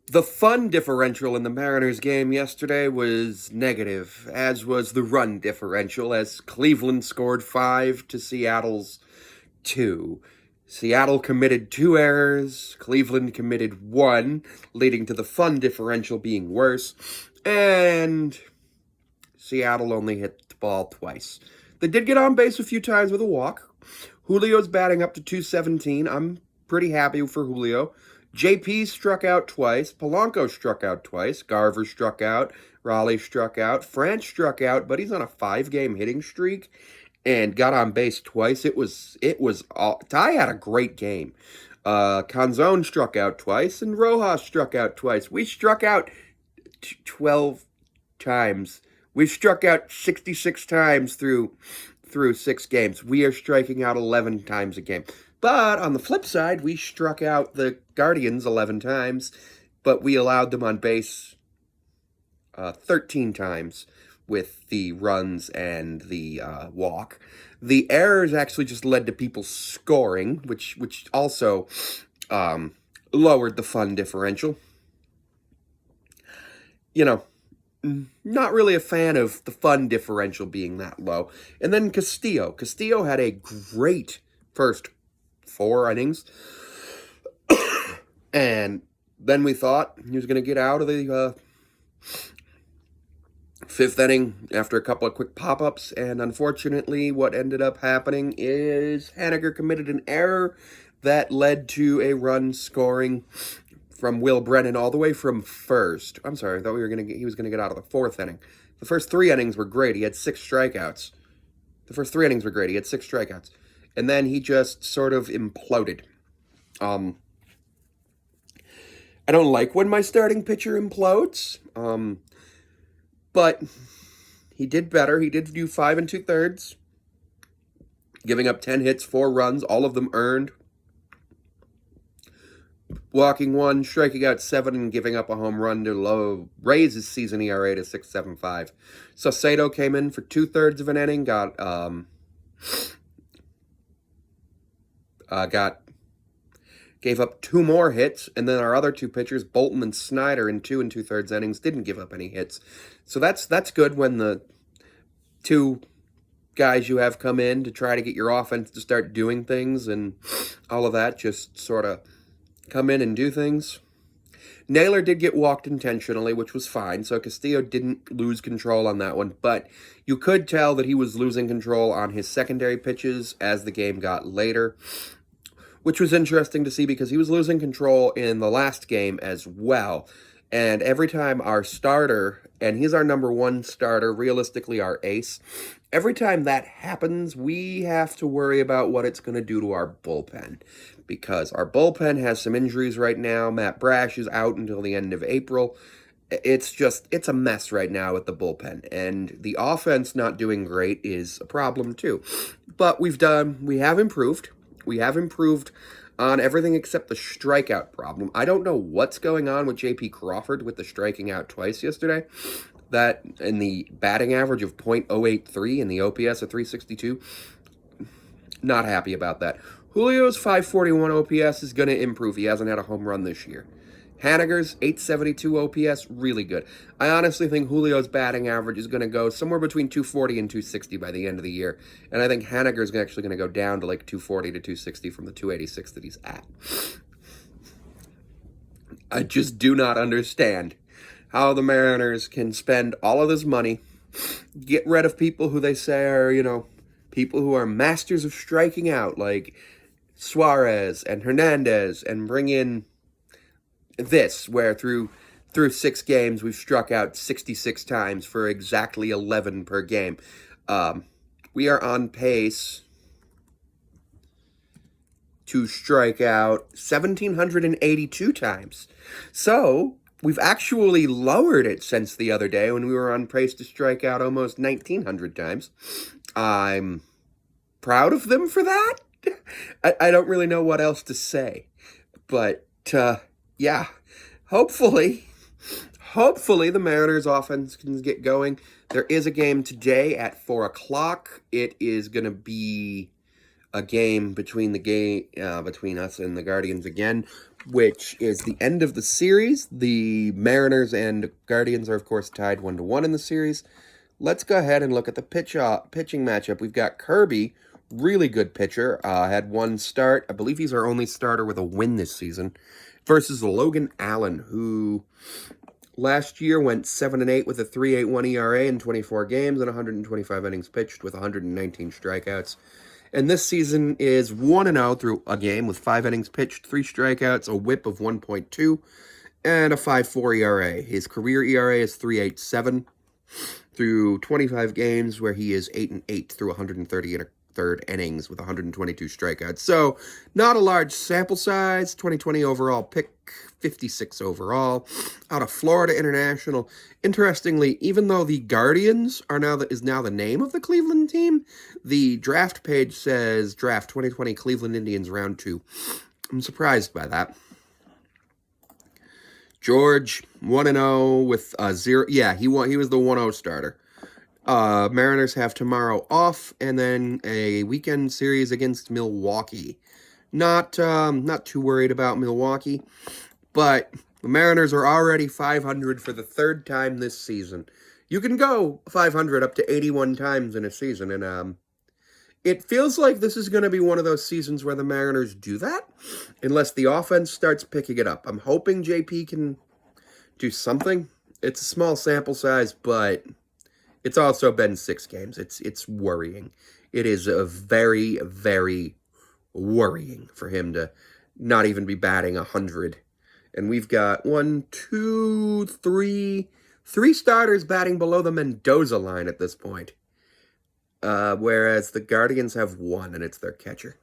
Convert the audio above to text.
The fun differential in the Mariners game yesterday was negative, as was the run differential, as Cleveland scored 5 to Seattle's 2. Seattle committed 2 errors, Cleveland committed 1, leading to the fun differential being worse, and Seattle only hit the ball twice. They did get on base a few times with a walk. Julio's batting up to 217. I'm pretty happy for Julio. JP struck out twice. Polanco struck out twice. Garver struck out. Raleigh struck out. France struck out, but he's on a 5-game hitting streak and got on base twice. Ty had a great game. Canzone struck out twice, and Rojas struck out twice. We struck out 12 times. We've struck out 66 times through 6 games. We are striking out 11 times a game. But on the flip side, we struck out the Guardians 11 times, but we allowed them on base 13 times with the runs and the walk. The errors actually just led to people scoring, which also lowered the fun differential. You know, not really a fan of the fun differential being that low. And then Castillo. Castillo had a great first 4 innings. And then we thought he was going to get out of the 5th inning after a couple of quick pop-ups. And unfortunately, what ended up happening is Haniger committed an error that led to a run scoring from Will Brennan all the way from first. I'm sorry, I thought he was going to get out of the 4th inning. The first 3 innings were great. He had 6 strikeouts. The first 3 innings were great. He had 6 strikeouts. And then he just sort of imploded. I don't like when my starting pitcher implodes. But he did better. He did do 5 2/3, giving up 10 hits, 4 runs, all of them earned. Walking 1, striking out 7, and giving up a home run to raise his season ERA to 6.75. Saucedo came in for 2/3 of an inning, gave up 2 more hits, and then our other 2 pitchers, Bolton and Snyder, in 2 2/3 innings, didn't give up any hits. So that's good when the 2 guys you have come in to try to get your offense to start doing things and all of that just sort of come in and do things. Naylor did get walked intentionally, which was fine, so Castillo didn't lose control on that one, but you could tell that he was losing control on his secondary pitches as the game got later, which was interesting to see because he was losing control in the last game as well. And every time our starter, and he's our number 1 starter, realistically our ace, every time that happens, we have to worry about what it's going to do to our bullpen. Because our bullpen has some injuries right now. Matt Brash is out until the end of April. It's a mess right now with the bullpen. And the offense not doing great is a problem too. But we have improved. We have improved on everything except the strikeout problem. I don't know what's going on with J.P. Crawford with the striking out twice yesterday. That in the batting average of .083 and the OPS of 362. Not happy about that. Julio's 541 OPS is going to improve. He hasn't had a home run this year. Haniger's 872 OPS, really good. I honestly think Julio's batting average is going to go somewhere between 240 and 260 by the end of the year. And I think Haniger's actually going to go down to like 240 to 260 from the 286 that he's at. I just do not understand how the Mariners can spend all of this money, get rid of people who they say are, people who are masters of striking out, like Suarez and Hernandez, and bring in this, where through 6 games we've struck out 66 times for exactly 11 per game. We are on pace to strike out 1,782 times. So we've actually lowered it since the other day when we were on pace to strike out almost 1,900 times. I'm proud of them for that. I don't really know what else to say. But, yeah, hopefully the Mariners offense can get going. There is a game today at 4 o'clock. It is going to be a game between us and the Guardians again, which is the end of the series. The Mariners and Guardians are, of course, tied 1-1 in the series. Let's go ahead and look at the pitching matchup. We've got Kirby, really good pitcher, had one start. I believe he's our only starter with a win this season, versus Logan Allen, who last year went 7-8 with a 3.81 ERA in 24 games and 125 innings pitched with 119 strikeouts. And this season is 1-0 through a game with 5 innings pitched, 3 strikeouts, a whip of 1.2, and a 5.4 ERA. His career ERA is 3.87 through 25 games, where he is 8-8 through 130 and a third innings with 122 strikeouts. So, not a large sample size. 2020 overall pick, 56 overall, out of Florida International. Interestingly, even though the Guardians is now the name of the Cleveland team, the draft page says draft 2020 Cleveland Indians round 2. I'm surprised by that. George, 1-0 with 0. Yeah, he was the 1-0 starter. Mariners have tomorrow off, and then a weekend series against Milwaukee. Not too worried about Milwaukee, but the Mariners are already 500 for the 3rd time this season. You can go 500 up to 81 times in a season, and it feels like this is going to be one of those seasons where the Mariners do that, unless the offense starts picking it up. I'm hoping JP can do something. It's a small sample size, but it's also been 6 games. It's worrying. It is a very, very worrying for him to not even be batting 100. And we've got 3 starters batting below the Mendoza line at this point. Whereas the Guardians have 1, and it's their catcher.